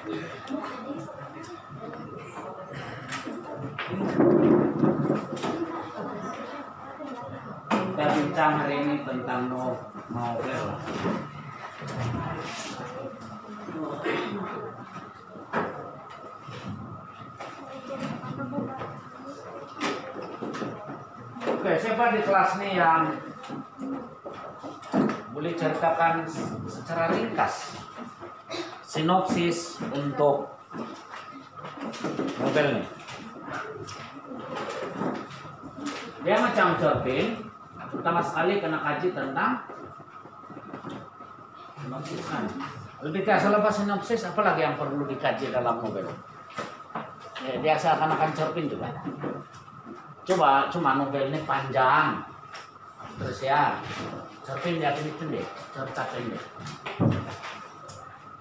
Kita bincang hari ini tentang novel. Oke, siapa di kelas nih yang boleh ceritakan secara ringkas sinopsis untuk novel ini? Dia macam cerpen, pertama sekali kena kaji tentang sinopsis kan. Lebih ke selepas sinopsis, apalagi yang perlu dikaji dalam novel? Ya, biasa akan cerpen juga. Cuma novel ini panjang, terus ya cerpen dia pendek, cerita pendek.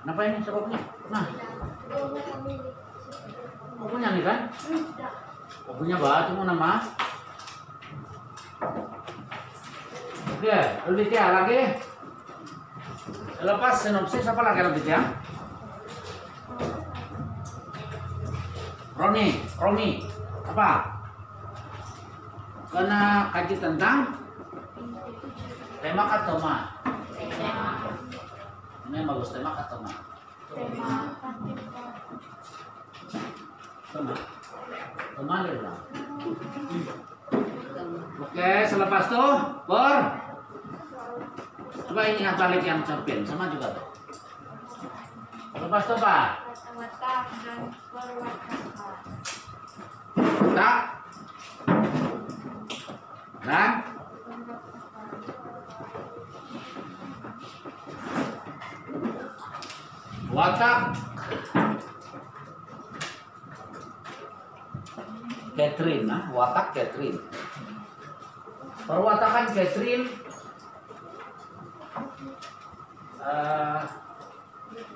Kenapa ini sebabnya? Nah, bukunya nih kan? Bukunya cuma nama. Oke, lebih lagi. Lepas sinopsis apa lagi lebih ya? Romi, apa? Karena kaji tentang tema atau ma? Ini bagus, tema atau ma? Tema lah. Oke, selepas itu coba ingat balik yang cerpen sama juga tuh. Lepas itu apa? Watak dan perwatakan. Watak dan watak Catherine, watak Catherine. Perwatakan Catherine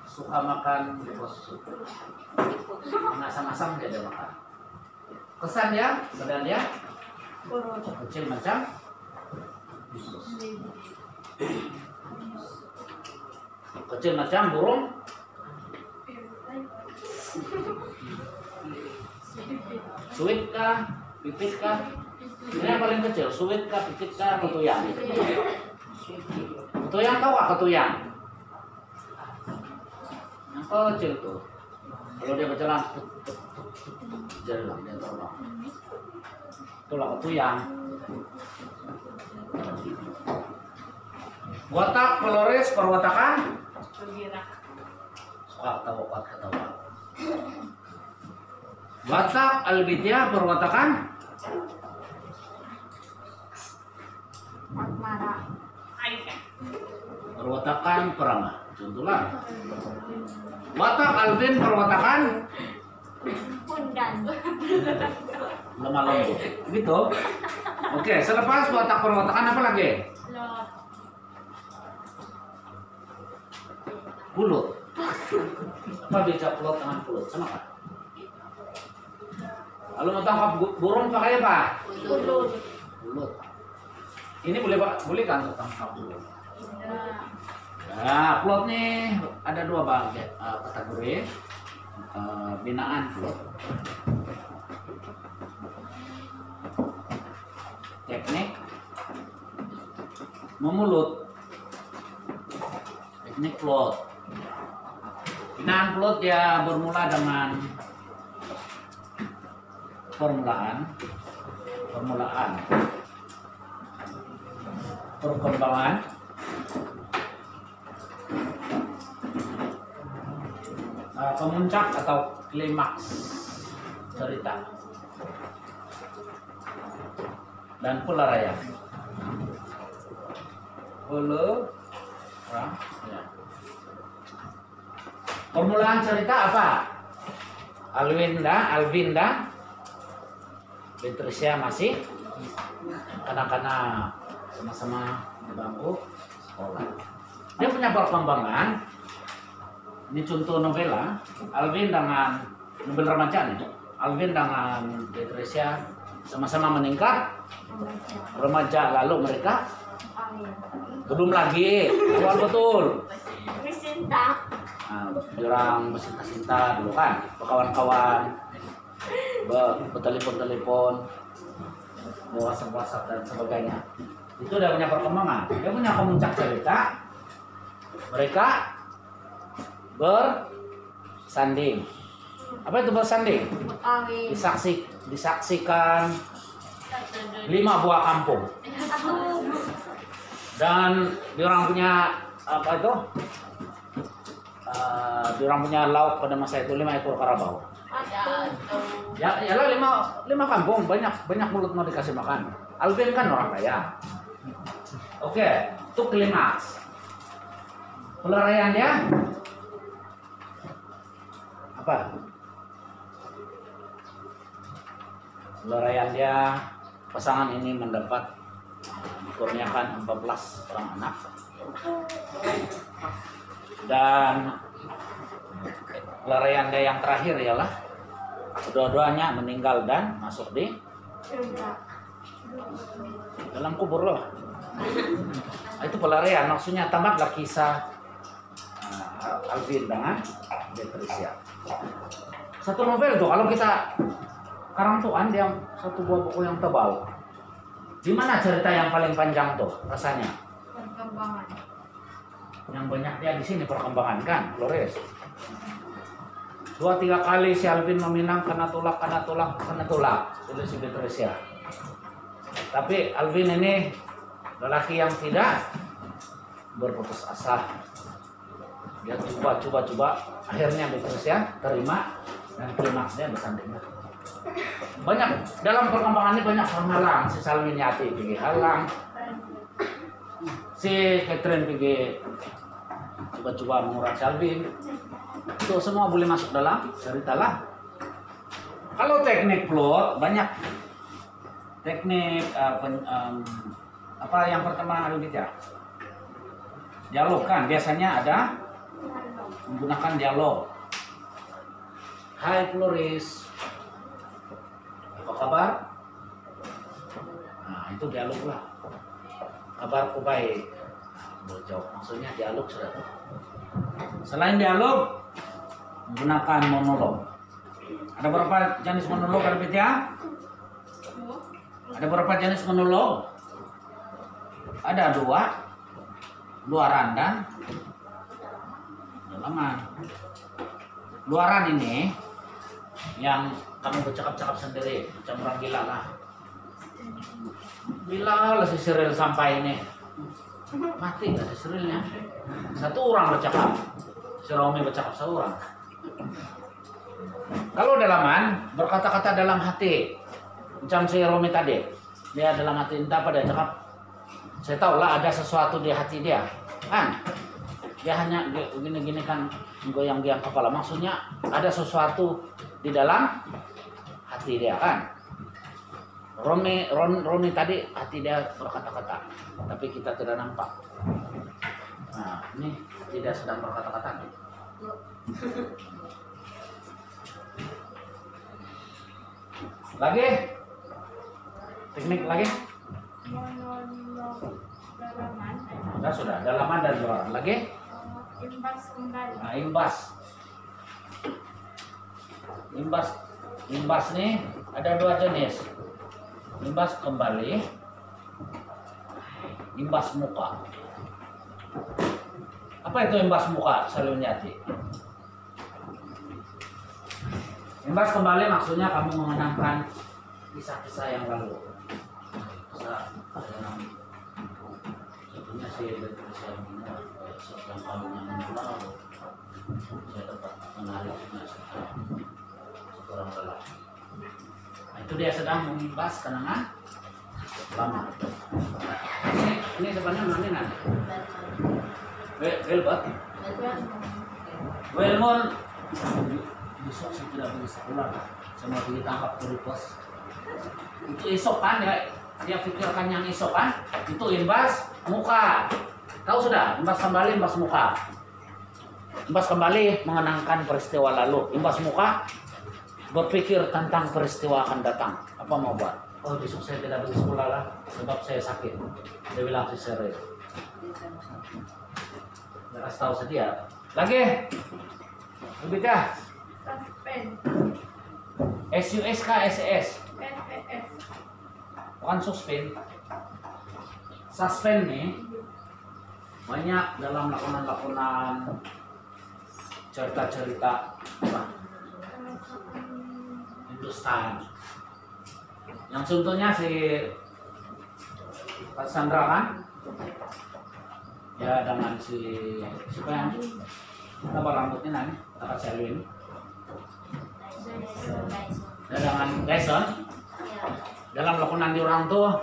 suka makan asam-asam dia makan. Kesan ya, badan dia kecil macam burung. Suwit kah, pipit kah? Ini yang paling kecil, suwit kah, pipit kah, ketuyang? Ketuyang tahu gak ketuyang? Yang kecil tuh. Kalau dia berjalan, jalan dia terbang. Itulah ketuyang. Watak Flores perwatakan. Suka ketawa. Watak Albitia perwatakan. Perwatakan Perama. Contohlah. Watak Alvin perwatakan Pundan. lemah lembut. Gitu. Oke, selepas watak perwatakan apa lagi? Pulut. Apa beda pulut dengan pulut? Sama kan? Kalau mau tangkap burung pakai apa? Pulut. Pulut. Ini boleh kan untuk tangkap burung? Nah, pulut nih ada dua bagian kategori. Binaan pulut. Teknik memulut. Teknik pulut. Binaan pulut dia bermula dengan perkembangan pemuncak atau klimaks cerita dan pelarayan. Ya. Permulaan cerita apa? Alvinda, Patricia masih kanak-kanak sama-sama di bangku sekolah. Dia punya perkembangan. Ini contoh novela. Alvin dengan novel remaja nih. Alvin dengan Patricia sama-sama meningkat remaja, lalu mereka belum lagi betul. Cinta. Jurang bercinta-cinta dulu kan, berkawan-kawan, bertelepon-telepon, WhatsApp dan sebagainya. Itu udah punya perkembangan. Dia punya kemuncak cerita. Mereka bersanding. Apa itu bersanding? Kawin. Disaksikan 5 buah kampung. Dan diorang punya apa itu? Diorang punya lauk pada masa itu 5 ekor karabau. Ya, lah 5 kampung, banyak mulut mau dikasih makan. Alvin kan orang kaya. Oke, itu klimaks. Pelarian dia apa? Pelarian dia, pasangan ini mendapat dikurniakan 14 orang anak. Dan pelarian dia yang terakhir ialah kedua-duanya meninggal dan masuk di dalam kubur loh. Itu pelarian, maksudnya tamatlah kisah Alvin dengan Patricia. Satu novel tuh kalau kita karang tuan dia satu buah buku yang tebal. Di mana cerita yang paling panjang tuh rasanya? Perkembangan. Yang banyak dia di sini perkembangan kan, Flores. 2-3 kali si Alvin meminang kena tulak. Itu si Patricia. Tapi Alvin ini lelaki yang tidak berputus asa. Dia coba. Akhirnya Patricia terima dan klimaksnya bersanding. Banyak dalam perkembangan ini banyak penghalang. Si Salmin Yati pergi halang. Si Catherine pergi coba mengurang Alvin. Itu semua boleh masuk dalam cerita lah. Kalau teknik plot banyak teknik apa yang pertama ya? Dialog kan biasanya ada menggunakan dialog. Hai Floris, apa kabar? Nah itu dialog lah. Kabarku baik. Nah, jawab maksudnya dialog sudah. Selain dialog menggunakan monolog. Ada berapa jenis monolog ya? Ada berapa jenis monolog? Ada 2. Luaran dan dalaman. Luaran ini yang kamu bercakap-cakap sendiri, macam orang gila lah. Bila lah si Cyril sampai ini mati gak si Cyrilnya? Satu orang bercakap, si Romi bercakap seorang. Kalau dalaman berkata-kata dalam hati, macam si Romi tadi, dia dalam hati entah apa dia cakap. Saya tahu lah ada sesuatu di hati dia, kan? Dia hanya gini-gini kan goyang-goyang kepala. Maksudnya ada sesuatu di dalam hati dia kan? Romi tadi hati dia berkata-kata, tapi kita tidak nampak. Nah ini tidak sedang berkata-kata. Lagi? Teknik lagi? Monolog dalaman. Sudah, dalaman dan luaran. Lagi? Imbas kembali. Nah, imbas nih ada 2 jenis. Imbas kembali, imbas muka. Apa itu imbas muka, Salunyati? Imbas kembali maksudnya kamu mengenangkan kisah-kisah yang lalu. Kisah yang sebetulnya sih dari kisah yang kamu yang lalu. Saya dapat menariknya seorang lelaki. Nah, itu dia sedang mengimbas kenangan lama. Ini sebenarnya mana nanti? Wilmon besok saya tidak bisa pulang. Saya mau ditangkap dari pos. Itu esok kan ya? Dia pikirkan yang esok kan? Itu imbas muka. Tahu sudah? Imbas kembali, imbas muka. Imbas kembali mengenangkan peristiwa lalu. Imbas muka berpikir tentang peristiwa akan datang. Apa mau buat? Oh besok saya tidak bisa sekolah lah, sebab saya sakit. Dia bilang si Sere. Dia kasih tahu sedia. Lagi. Lebih kah? Suspend. SUS kah SES? SES. Bukan suspend. Suspend nih banyak dalam lakonan-lakonan cerita-cerita Hindustan. Yang contohnya si Cassandra kan? Ya dengan si siapa yang apa rambutnya nanya? Kakak Selwyn. Ya dengan Dyson. Dalam lakonan di orang tuh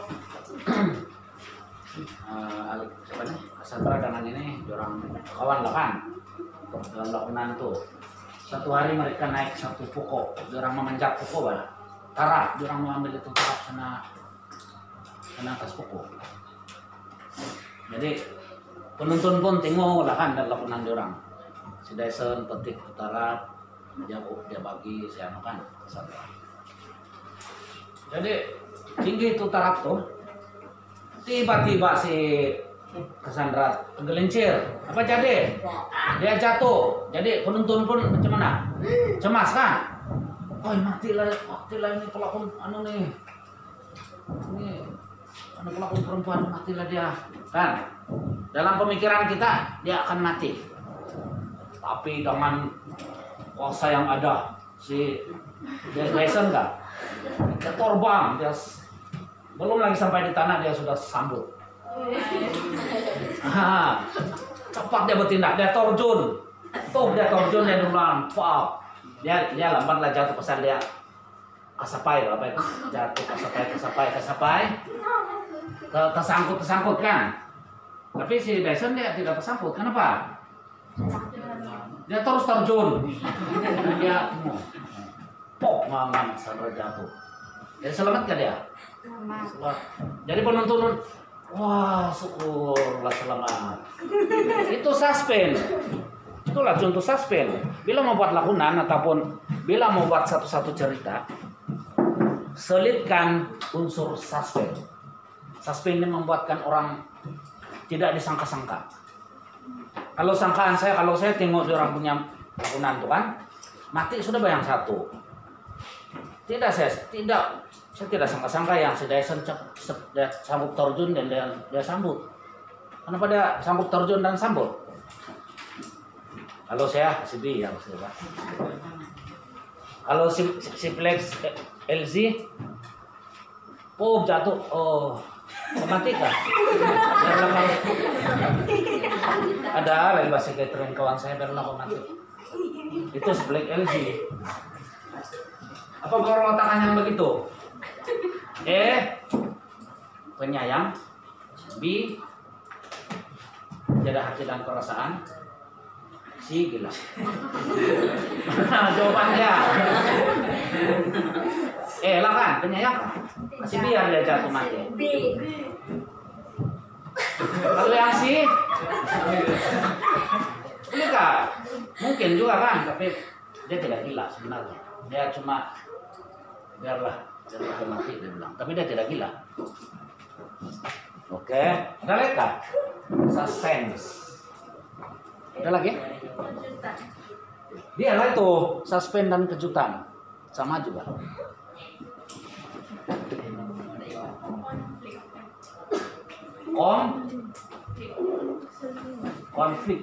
siapa nih? Cassandra dengan ini orang kawan lah kan. Dalam lakonan tuh satu hari mereka naik satu pokok, orang memanjat pokok bala. Tara, orang mengambil itu tahap sana atas pokok. Jadi penonton pun tengok lah kan dalam lakonan orang. Si Dyson petik utara, dia bagi si anu kan Cassandra. Jadi tinggi itu taraf tuh. Tiba-tiba si Cassandra kegelincir. Apa jadi? Dia jatuh. Jadi penonton pun macam mana? Cemas kan? Oh matilah ini pelakon anu nih. Ini anu pelakon perempuan, matilah dia. Kan? Dalam pemikiran kita dia akan mati. Tapi dengan kuasa yang ada si Dyson enggak? Dia terbang, dia belum lagi sampai di tanah dia sudah sambut. Cepat dia bertindak, dia terjun. Dia terjun dia duluan. Dia lambat lah jatuh pesan dia kasapai apa itu? Jatuh kasapai. Tersangkut kan? Tapi si Dyson dia tidak tersangkut. Kenapa? Dia terus terjun. Dia sampai jatuh. Jadi selamat kan dia? Selamat. Jadi penonton, wah syukurlah selamat. Itu suspense. Itulah contoh suspense. Bila mau buat lakonan ataupun bila mau buat satu cerita, selipkan unsur suspense. Suspense ini membuatkan orang tidak disangka-sangka. Kalau sangkaan saya, kalau saya tengok di orang punya lakonan tuh kan, mati sudah bayang satu. Saya tidak sangka-sangka yang si Dyson dia sambut terjun dan dia sambut. Kenapa dia sambut terjun dan sambut? Kalau saya si B yang saya. Kalau si Flex LZ jatuh, mati kah? Ada lagi bahasa catering kawan saya biarlah mati. Itu si Flex LZ. Apa berontakan yang begitu? Penyayang. B, jaga hati dan perasaan. C, gila. Jawabannya. Lah kan, penyayang. Masih biar dia jatuh mati. B. Kalau yang C, ini kak, mungkin juga kan, tapi dia tidak gila sebenarnya. Dia cuma biarlah mati dia bilang, tapi dia tidak gila. Oke, ada lagi kan? Suspense. Ada lagi? Kejutan. Dia lah itu suspense dan kejutan sama juga. Konflik.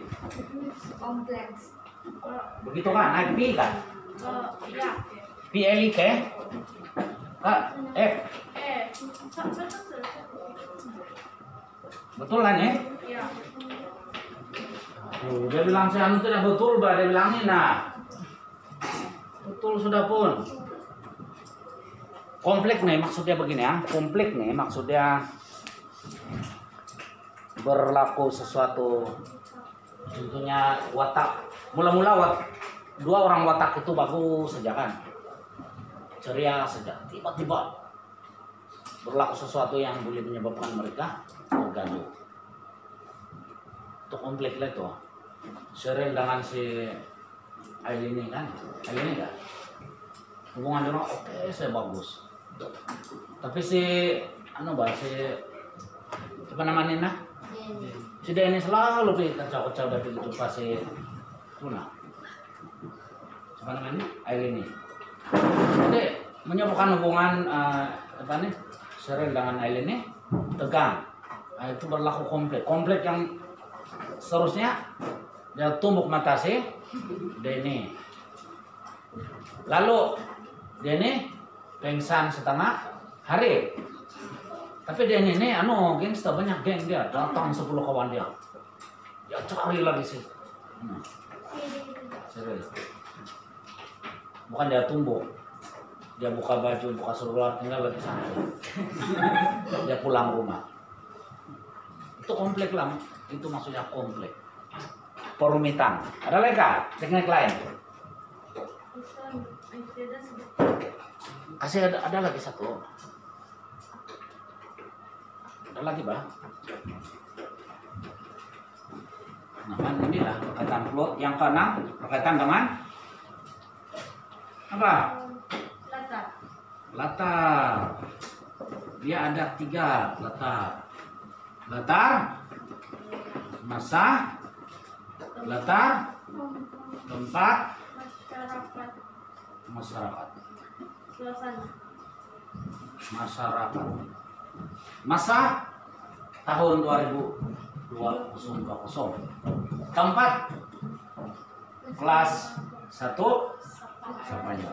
Kompleks. Begitu kan? Naik P kan? Ya. PLIK? F. Betul kan ya? Ya. Dia bilang saya anu tidak betul, bah. Dia bilang ini nah. Betul sudah pun. Konflik nih maksudnya begini ya. Konflik nih maksudnya berlaku sesuatu. Contohnya watak. Mula-mula dua orang watak itu bagus saja kan. Ceria saja. Tiba-tiba berlaku sesuatu yang boleh menyebabkan mereka terganggu. Itu konflik lah tuh. Sering dengan si Aileen ini kan. Aileen enggak? Hubungan orang oke, saya bagus. Tapi si si apa namanya nah? Si Denny selalu kacau-kacau dari jumpa si Kuna. Siapa namanya? Ailini. Jadi menyambungkan hubungan apa nih? Cheryl dengan Ailini tegang. Nah, itu berlaku konflik yang seterusnya dia tumbuk mata si Denny. Lalu Denny pingsan setengah hari. Tapi Denny ini gangster, banyak geng dia, datang 10 kawan dia. Dia cari lagi sih. Serius. Bukan dia tumbuk. Dia buka baju, buka seluruh, tinggal lagi sana. Dia pulang rumah. Itu konflik lah. Itu maksudnya konflik. Perumitan. Ada lagi kah? Teknik lain. Kasih ada lagi satu. Ada lagi, Bah. Nah, kan inilah perkataan plot yang keenam berkaitan dengan apa? Latar. Latar. Dia ada 3 latar. Latar, masa, latar, tempat, Masyarakat. masyarakat. Suasana. Masyarakat. Masa tahun 2020. Tempat kelas 1 Sapanya.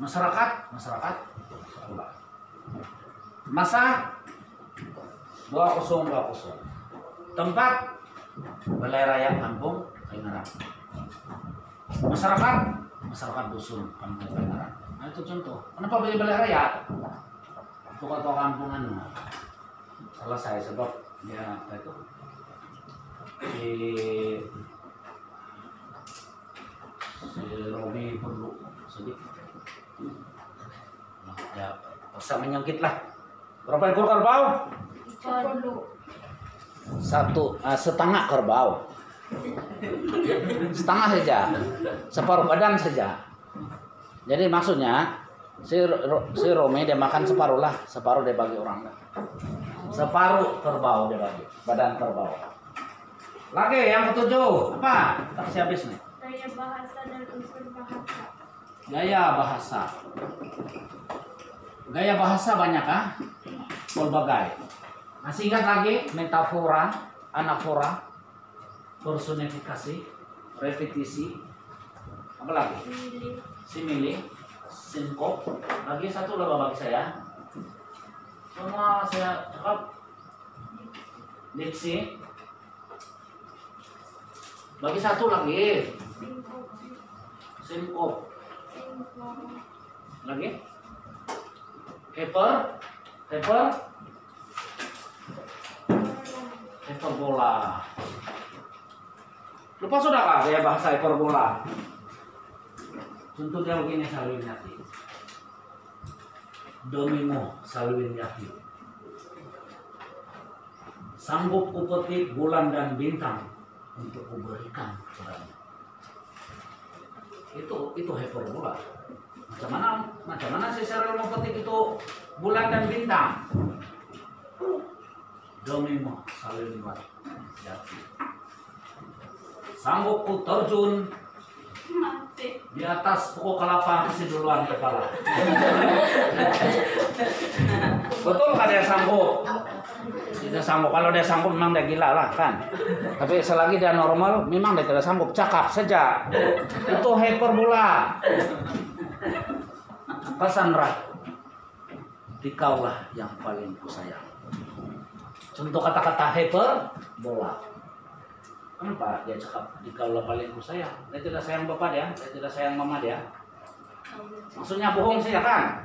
Masyarakat sekolah. Masa 2020. Tempat Balai Raya Kampung Pengarang. Masyarakat dusun Kampung Pengarang. Nah, itu contoh. Kenapa pilih Balai Raya? Itu kata kampungan selesai sebab dia apa itu si Romi perlu sedikit. Nah, ya bisa menyengkit lah. Berapa ekor kerbau? Perlu. 1,5 kerbau. Setengah saja, separuh badan saja. Jadi maksudnya si Romi dia makan separuh lah, separuh dia bagi orang lah. Separuh kerbau dia bagi, badan kerbau. Lagi yang ke-7 apa? Kita kasih habis nih. Gaya bahasa dan unsur bahasa. Gaya bahasa. Gaya bahasa banyak berbagai. Masih ingat lagi metafora, anafora, personifikasi, repetisi, apa lagi? Simile, sinkop. Lagi satu lah bagi saya. Semua saya cakap. Diksi. Bagi satu lagi. Sinkop. Lagi? Hyperbola. Lupa sudah kah saya bahasa hyperbola? Contohnya begini Salwin Yati. Domino Salwin Yati. Sanggup kupetik bulan dan bintang untuk kuberikan kepadamu. Itu hyperbola. Macam mana sih saya mau petik itu bulan dan bintang? Domino Salwin Yati. Sanggup ku terjun di atas pokok kelapa kasih duluan kepala. Betul kan dia sanggup? Dia sanggup. Kalau dia sanggup memang dia gila lah kan. Tapi selagi dia normal memang dia tidak sanggup. Cakap saja. Itu hyperbola. Pesan Rat. Dikaulah yang paling kusayang. Contoh kata-kata hyperbola. Kenapa dia cakap dikaulah paling kusayang? Dia tidak sayang bapak dia, dia tidak sayang mama dia. Maksudnya bohong sih ya kan?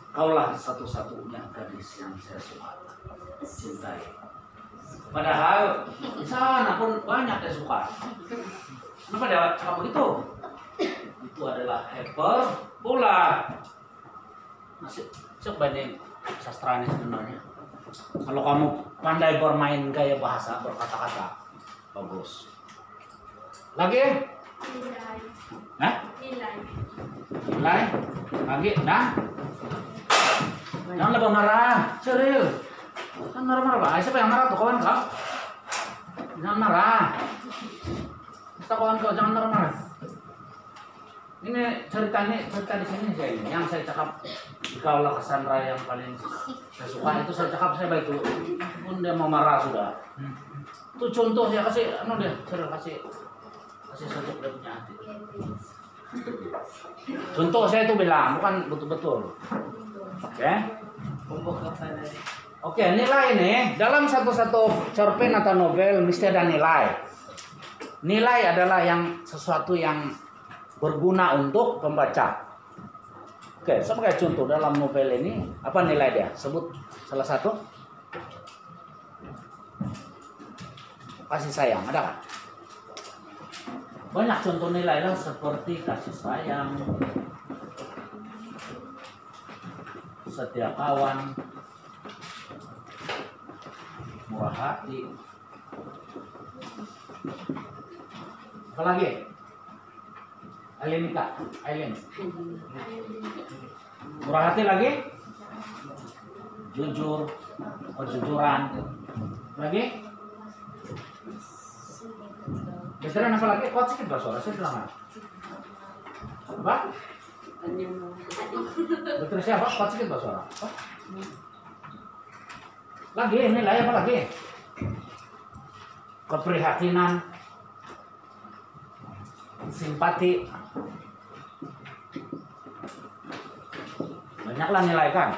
Kaulah satu-satunya gadis yang saya suka, cintai. Padahal di sana pun banyak yang suka. Kenapa dia cakap begitu? Itu adalah hyperbola. Masih sebanding sastra ini sebenarnya. Kalau kamu pandai bermain gaya bahasa, berkata-kata, bagus. Lagi? Nilai. Nah? Nilai. Nilai? Lagi? Nah? Jangan lebih marah, serius. Kan marah-marah, Pak. Siapa yang marah tuh, kawan kau? Jangan marah. kawan kau jangan marah-marah. Ini cerita di sini saya ini yang saya cakap kaulah Cassandra yang paling saya suka itu saya cakap saya baik dulu. Pun dia mau marah sudah. Itu contoh saya kasih dia kasih sosok dia punya hati. Contoh saya itu bilang bukan betul-betul. Oke. Oke, nilai nih dalam satu cerpen atau novel mesti ada nilai. Nilai adalah yang sesuatu yang berguna untuk pembaca. Oke, sebagai contoh dalam novel ini apa nilai dia? Sebut salah satu. Kasih sayang, ada kan? Banyak contoh nilai lah seperti kasih sayang, setia kawan, murah hati. Apa lagi? Aileen. Murah hati lagi? Jujur, kejujuran. Lagi? Biasanya apa lagi? Kuat sedikit bahasa saya bilang apa? Betul siapa? Kuat sedikit bahasa apa? Lagi nilai apa lagi? Keprihatinan, simpati, banyaklah nilai kan.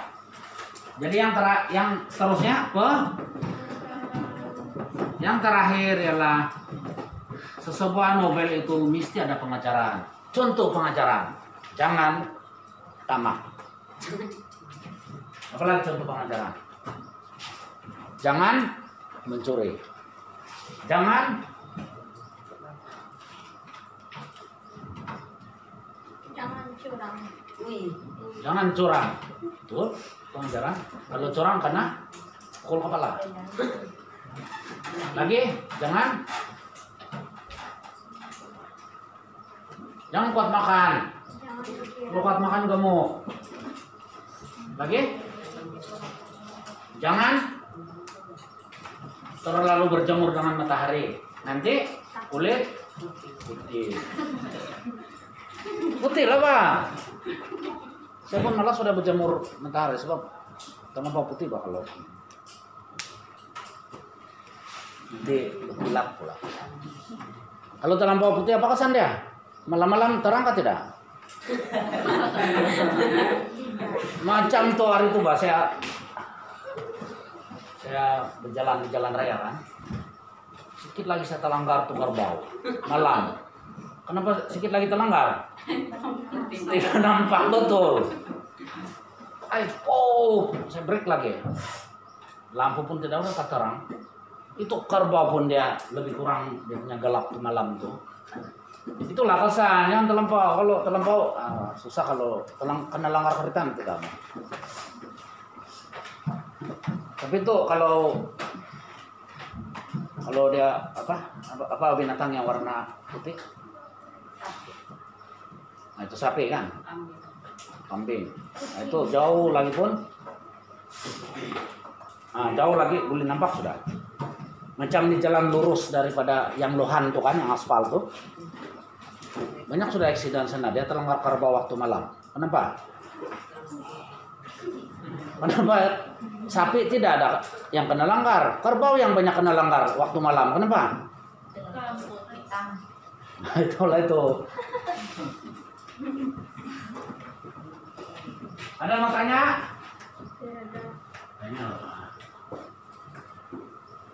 Jadi yang seterusnya yang terakhir ialah sebuah novel itu mesti ada pengacaraan. Contoh pengacaraan, jangan tamak. Apalagi contoh pengacaraan? Jangan mencuri. Jangan curang. Jangan curang. Betul, pengajaran. Kalau curang kena pukul kepala. Lagi, jangan kuat makan. Kalau kuat makan gemuk. Lagi, jangan terlalu berjemur dengan matahari. Nanti kulit putih. Putih lah Pak. Saya pun malah sudah berjemur matahari sebab kenapa putih Pak kalau nanti gelap pula. Kalau terlampau putih apa kesan dia? Malam-malam terang kah tidak? Macam tuh hari itu Pak saya berjalan di jalan raya kan. Sedikit lagi saya terlanggar tuh kerbau malam. Kenapa sedikit lagi terlanggar? Tidak nampak betul. Saya break lagi. Lampu pun tidak udah terang. Itu kerbau pun dia lebih kurang dia punya gelap di malam tuh. Itulah kesan yang terlampau. Kalau terlampau susah kalau kena langgar keritan tidak. Tapi itu kalau dia apa binatang yang warna putih? Nah, itu sapi kan? Kambing. Nah, itu jauh lagi pun. Jauh lagi boleh nampak sudah. Macam di jalan lurus daripada yang lohan tuh kan, yang aspal tuh. Banyak sudah eksiden sana. Dia terlanggar kerbau waktu malam. Kenapa? Sapi tidak ada yang kena langgar. Kerbau yang banyak kena langgar waktu malam. Kenapa? Nah, itulah itu. Ada yang mau tanya? Tanya lah.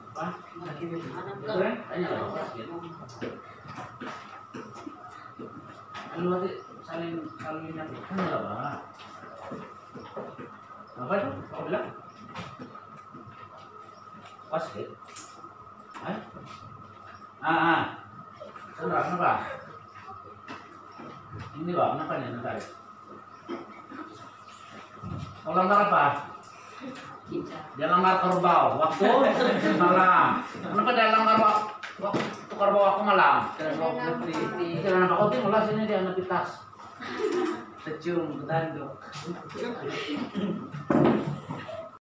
Apa? Tanya lah. Lalu nanti saling nyampaikan lah Pak. Apa itu? Kau bilang? Pas ya? Sandra, kenapa? Ini Pak, kenapa nih nanti? Kau langgar apa? Dia langgar kerbau waktu malam. Kenapa dia langgar waktu kerbau waktu malam? Karena nampak kau tinggal sini dia nanti tas. Tercium, ketanduk.